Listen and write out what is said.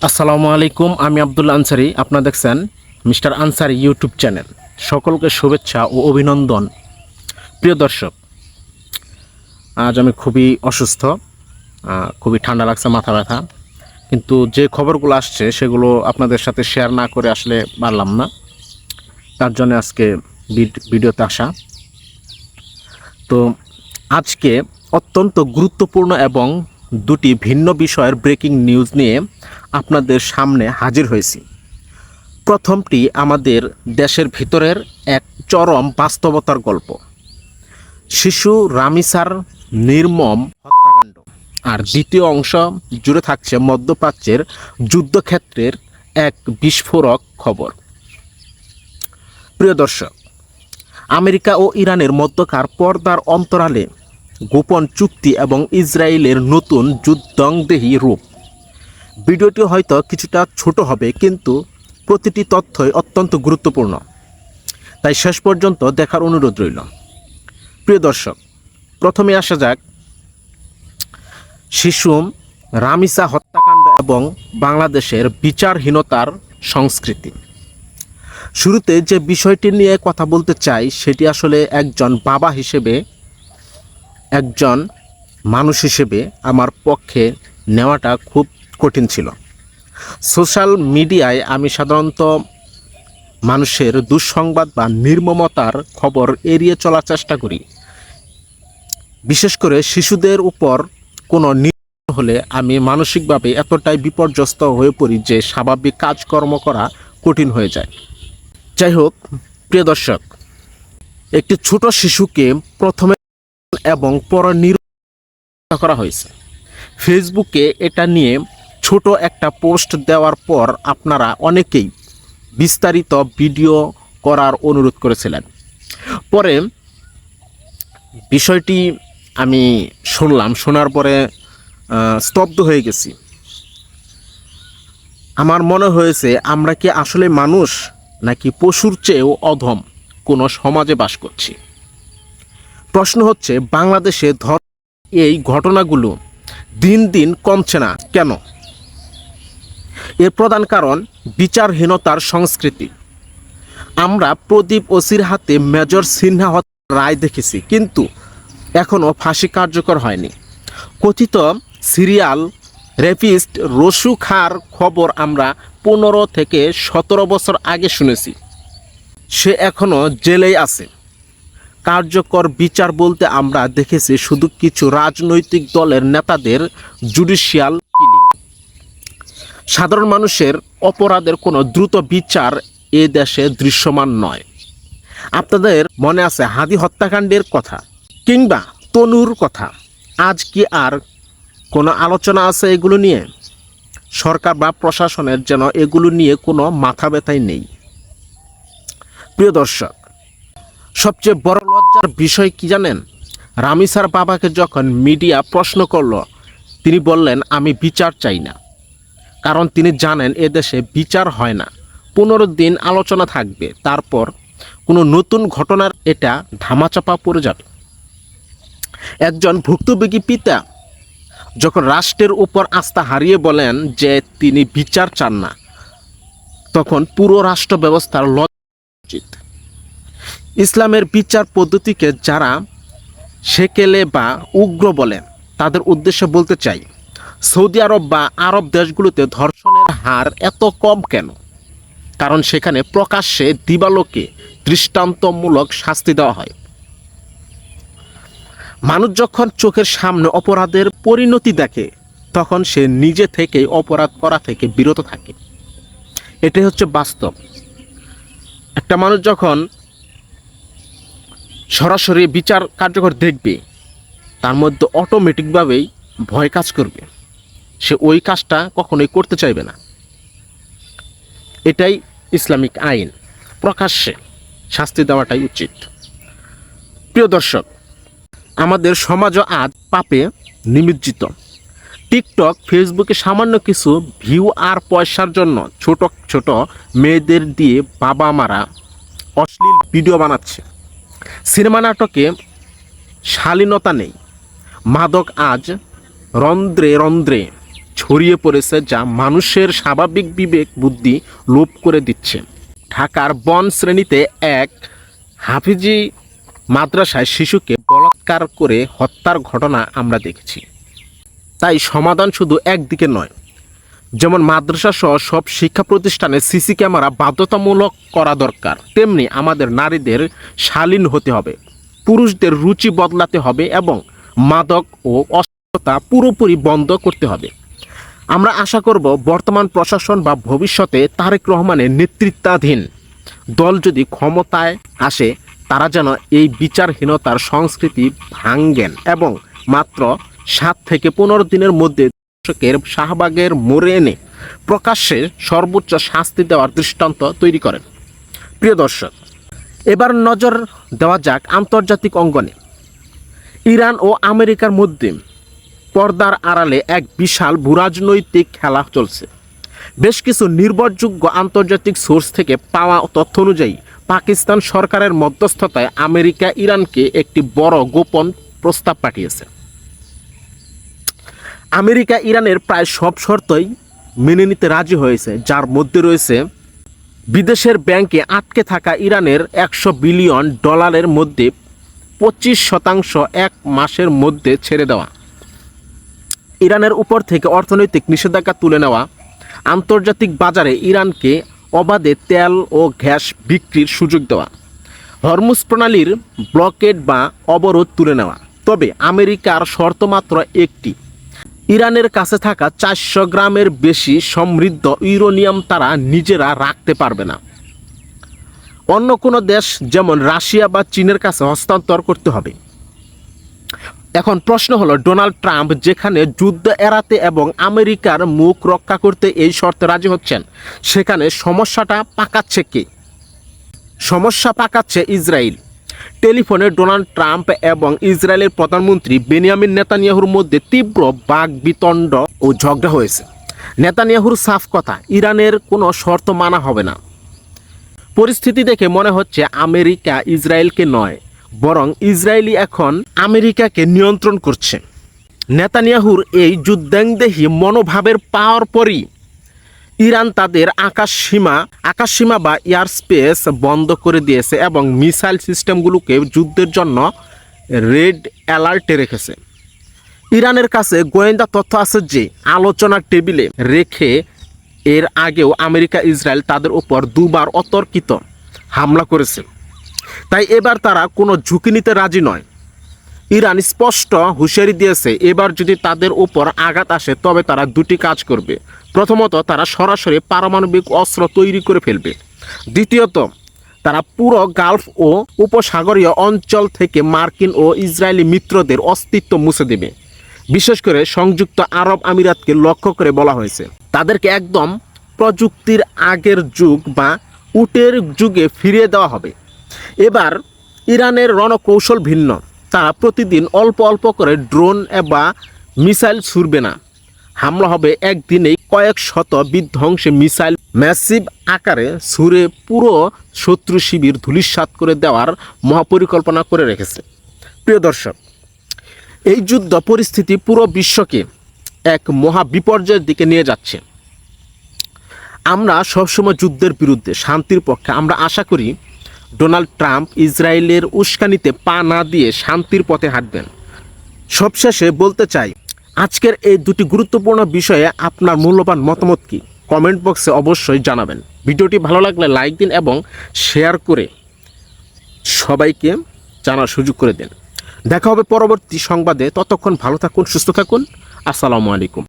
আসসালামু আলাইকুম, আমি আব্দুল আনসারি। আপনারা দেখছেন মিস্টার আনসারি ইউটিউব চ্যানেল। সকলকে শুভেচ্ছা ও অভিনন্দন। প্রিয় দর্শক, আজ আমি খুবই অসুস্থ, খুবই ঠান্ডা লাগছে, মাথা ব্যথা। কিন্তু যে খবরগুলো আসছে সেগুলো আপনাদের সাথে শেয়ার না করে আসলে পারলাম না, তার জন্য আজকে ভিডিওতে আসা। তো আজকে অত্যন্ত গুরুত্বপূর্ণ এবং দুটি ভিন্ন বিষয়ের ব্রেকিং নিউজ নিয়ে আপনাদের সামনে হাজির হয়েছি। প্রথমটি আমাদের দেশের ভিতরের এক চরম বাস্তবতার গল্প, শিশু রামিসার নির্মম হত্যাকাণ্ড। আর দ্বিতীয় অংশ জুড়ে থাকছে মধ্যপ্রাচ্যের যুদ্ধক্ষেত্রের এক বিস্ফোরক খবর। প্রিয় দর্শক, আমেরিকা ও ইরানের মধ্যকার পর্দার অন্তরালে গোপন চুক্তি এবং ইসরায়েলের নতুন যুদ্ধংদেহী রূপ। ভিডিওটি হয়তো কিছুটা ছোট হবে, কিন্তু প্রতিটি তথ্যই অত্যন্ত গুরুত্বপূর্ণ, তাই শেষ পর্যন্ত দেখার অনুরোধ রইল। প্রিয় দর্শক, প্রথমে আসা যাক শিশু রামিসা হত্যাকাণ্ড এবং বাংলাদেশের বিচারহীনতার সংস্কৃতি। শুরুতে যে বিষয়টি নিয়ে কথা বলতে চাই সেটি আসলে একজন বাবা হিসেবে, একজন মানুষ হিসেবে আমার পক্ষে নেওয়াটা খুব কঠিন ছিল। সোশ্যাল মিডিয়ায় আমি সাধারণত মানুষের দুঃসংবাদ বা নির্মমতার খবর এড়িয়ে চলার চেষ্টা করি। বিশেষ করে শিশুদের উপর কোনো নির্যাতন হলে আমি মানসিকভাবে এতটাই বিপর্যস্ত হয়ে পড়ি যে স্বাভাবিক কাজকর্ম করা কঠিন হয়ে যায়। যাই হোক, প্রিয় দর্শক, একটি ছোট শিশুকে প্রথমে এবং পরে নির্যাতন করা হয়েছে। ফেসবুকে এটা নিয়ে ছোট একটা পোস্ট দেওয়ার পর আপনারা অনেকেই বিস্তারিত ভিডিও করার অনুরোধ করেছিলেন। পরে বিষয়টি আমি শুনলাম, শোনার পরে স্তব্ধ হয়ে গেছি। আমার মনে হয়েছে আমরা কি আসলে মানুষ, নাকি পশুর চেয়েও অধম কোনো সমাজে বাস করছি। প্রশ্ন হচ্ছে, বাংলাদেশে এই ঘটনাগুলো দিন দিন কমছে না কেন? এর প্রধান কারণ বিচারহীনতার সংস্কৃতি। আমরা প্রদীপ ওসির হাতে মেজর সিনহা হত্যার রায় দেখেছি, কিন্তু এখনও ফাঁসি কার্যকর হয়নি। কথিত সিরিয়াল রেপিস্ট রসু খাঁর খবর আমরা 15 থেকে 17 বছর আগে শুনেছি। সে এখনও জেলেই আছে। কার্যকর বিচার বলতে আমরা দেখেছি শুধু কিছু রাজনৈতিক দলের নেতাদের জুডিশিয়াল কিলিং। সাধারণ মানুষের অপরাধের কোনো দ্রুত বিচার এ দেশে দৃশ্যমান নয়। আপনাদের মনে আছে হাদি হত্যাকাণ্ডের কথা কিংবা তনুর কথা? আজ কি আর কোনো আলোচনা আছে এগুলো নিয়ে? সরকার বা প্রশাসনের যেন এগুলো নিয়ে কোনো মাথা ব্যথাই নেই। প্রিয় দর্শক, সবচেয়ে বড় লজ্জার বিষয় কি জানেন? রামিসার বাবাকে যখন মিডিয়া প্রশ্ন করল, তিনি বললেন আমি বিচার চাই না, কারণ তিনি জানেন এদেশে বিচার হয় না। 15 দিন আলোচনা থাকবে, তারপর কোনো নতুন ঘটনার এটা ধামাচাপা পড়ে যাবে। একজন ভুক্তভোগী পিতা যখন রাষ্ট্রের উপর আস্থা হারিয়ে বলেন যে তিনি বিচার চান না, তখন পুরো রাষ্ট্র ব্যবস্থার লজ্জা উচিত। ইসলামের বিচার পদ্ধতিকে যারা সেকেলে বা উগ্র বলেন, তাদের উদ্দেশ্যে বলতে চাই, সৌদি আরব বা আরব দেশগুলোতে ধর্ষণের হার এত কম কেন? কারণ সেখানে প্রকাশ্যে দিবালোকে দৃষ্টান্তমূলক শাস্তি দেওয়া হয়। মানুষ যখন চোখের সামনে অপরাধের পরিণতি দেখে, তখন সে নিজে থেকেই অপরাধ করা থেকে বিরত থাকে। এটাই হচ্ছে বাস্তব। একটা মানুষ যখন সরাসরি বিচার কার্যকর দেখবে, তার মধ্যে অটোমেটিকভাবেই ভয় কাজ করবে, সে ওই কাজটা কখনোই করতে চাইবে না। এটাই ইসলামিক আইন, প্রকাশ্যে শাস্তি দেওয়াটাই উচিত। প্রিয় দর্শক, আমাদের সমাজও আজ পাপে নিমজ্জিত। টিকটক, ফেসবুকে সামান্য কিছু ভিউ আর পয়সার জন্য ছোট ছোট মেয়েদের দিয়ে বাবা মারা অশ্লীল ভিডিও বানাচ্ছে। সিনেমা নাটকে শালীনতা নেই, মাদক আজ রন্ধ্রে রন্ধ্রে ছড়িয়ে পড়েছে, যা মানুষের স্বাভাবিক বিবেক বুদ্ধি লোপ করে দিচ্ছে। ঢাকার বন শ্রেণীতে এক হাফিজি মাদ্রাসায় শিশুকে বলাৎকার করে হত্যার ঘটনা আমরা দেখেছি। তাই সমাধান শুধু একদিকে নয়, যেমন মাদ্রাসা সহ সব শিক্ষা প্রতিষ্ঠানে সিসি ক্যামেরা বাধ্যতামূলক করা দরকার, তেমনি আমাদের নারীদের শালীন হতে হবে, পুরুষদের রুচি বদলাতে হবে এবং মাদক ও অশ্লীলতা পুরোপুরি বন্ধ করতে হবে। আমরা আশা করব বর্তমান প্রশাসন বা ভবিষ্যতে তারেক রহমানের নেতৃত্বাধীন দল যদি ক্ষমতায় আসে, তারা যেন এই বিচারহীনতার সংস্কৃতি ভাঙ্গেন এবং মাত্র 7 থেকে 15 দিনের মধ্যে শাহবাগের মোড়ে এনে প্রকাশ্যে সর্বোচ্চ শাস্তি দেওয়ার দৃষ্টান্ত তৈরি করেন। প্রিয় দর্শক, এবার নজর দেওয়া যাক আন্তর্জাতিক অঙ্গনে। ইরান ও আমেরিকার মধ্যে পর্দার আড়ালে এক বিশাল ভূরাজনৈতিক খেলা চলছে। বেশ কিছু নির্ভরযোগ্য আন্তর্জাতিক সোর্স থেকে পাওয়া তথ্য অনুযায়ী পাকিস্তান সরকারের মধ্যস্থতায় আমেরিকা ইরানকে একটি বড় গোপন প্রস্তাব পাঠিয়েছে। আমেরিকা ইরানের প্রায় সব শর্তই মেনে নিতে রাজি হয়েছে, যার মধ্যে রয়েছে বিদেশের ব্যাংকে আটকে থাকা ইরানের $100 বিলিয়ন মধ্যে 25% 1 মাসের মধ্যে ছেড়ে দেওয়া, ইরানের উপর থেকে অর্থনৈতিক নিষেধাজ্ঞা তুলে নেওয়া, আন্তর্জাতিক বাজারে ইরানকে অবাধে তেল ও গ্যাস বিক্রির সুযোগ দেওয়া, হরমুজ প্রণালীর ব্লকেড বা অবরোধ তুলে নেওয়া। তবে আমেরিকার শর্ত মাত্র একটি, ইরানের কাছে থাকা 400 গ্রামের বেশি সমৃদ্ধ ইউরেনিয়াম তারা নিজেরা রাখতে পারবে না, অন্য কোনো দেশ যেমন রাশিয়া বা চীনের কাছে হস্তান্তর করতে হবে। এখন প্রশ্ন হলো, ডোনাল্ড ট্রাম্প যেখানে যুদ্ধ এড়াতে এবং আমেরিকার মুখ রক্ষা করতে এই শর্তে রাজি হচ্ছেন, সেখানে সমস্যাটা পাকাচ্ছে কে? সমস্যা পাকাচ্ছে ইসরায়েল। টেলিফোনে ডোনাল্ড ট্রাম্প এবং ইসরায়েলের প্রধানমন্ত্রী বেনিয়ামিন নেতানিয়াহুর মধ্যে তীব্র বাকবিতণ্ড ও ঝগড়া হয়েছে। নেতানিয়াহুর সাফ কথা, ইরানের কোনো শর্ত মানা হবে না। পরিস্থিতি দেখে মনে হচ্ছে আমেরিকা ইসরায়েলকে নয়, বরং ইসরায়েলি এখন আমেরিকাকে নিয়ন্ত্রণ করছে। নেতানিয়াহুর এই যুদ্ধাংদেহী মনোভাবের পাওয়ার পরই ইরান তাদের আকাশসীমা বা এয়ার স্পেস বন্ধ করে দিয়েছে এবং মিসাইল সিস্টেমগুলোকে যুদ্ধের জন্য রেড অ্যালার্টে রেখেছে। ইরানের কাছে গোয়েন্দা তথ্য আছে যে আলোচনার টেবিলে রেখে এর আগেও আমেরিকা ইসরায়েল তাদের উপর 2 বার অতর্কিত হামলা করেছে। তাই এবার তারা কোনো ঝুঁকি নিতে রাজি নয়। ইরান স্পষ্ট হুঁশিয়ারি দিয়েছে, এবার যদি তাদের উপর আঘাত আসে তবে তারা 2টি কাজ করবে। প্রথমত, তারা সরাসরি পারমাণবিক অস্ত্র তৈরি করে ফেলবে। দ্বিতীয়ত, তারা পুরো গালফ ও উপসাগরীয় অঞ্চল থেকে মার্কিন ও ইসরায়েলি মিত্রদের অস্তিত্ব মুছে দেবে। বিশেষ করে সংযুক্ত আরব আমিরাতকে লক্ষ্য করে বলা হয়েছে, তাদেরকে একদম প্রযুক্তির আগের যুগ বা উটের যুগে ফিরিয়ে দেওয়া হবে। এবার ইরানের রণকৌশল ভিন্ন, তারা প্রতিদিন অল্প অল্প করে ড্রোন বা মিসাইল ছুড়বে না, হামলা হবে একদিনেই কয়েক শত বিধ্বংসী মিসাইল ম্যাসিভ আকারে ছুড়ে পুরো শত্রু শিবির ধূলিসাৎ করে দেওয়ার মহাপরিকল্পনা করে রেখেছে। প্রিয় দর্শক, এই যুদ্ধ পরিস্থিতি পুরো বিশ্বকে এক মহা বিপর্যয়ের দিকে নিয়ে যাচ্ছে। আমরা সবসময় যুদ্ধের বিরুদ্ধে, শান্তির পক্ষে। আমরা আশা করি ডোনাল্ড ট্রাম্প ইসরায়েলের উস্কানিতে পা না দিয়ে শান্তির পথে হাঁটবেন। সবশেষে বলতে চাই, আজকের এই 2টি গুরুত্বপূর্ণ বিষয়ে আপনার মূল্যবান মতামত কি কমেন্ট বক্সে অবশ্যই জানাবেন। ভিডিওটি ভালো লাগলে লাইক দিন এবং শেয়ার করে সবাইকে জানার সুযোগ করে দিন। দেখা হবে পরবর্তী সংবাদে। ততক্ষণ ভালো থাকুন, সুস্থ থাকুন। আসসালামু আলাইকুম।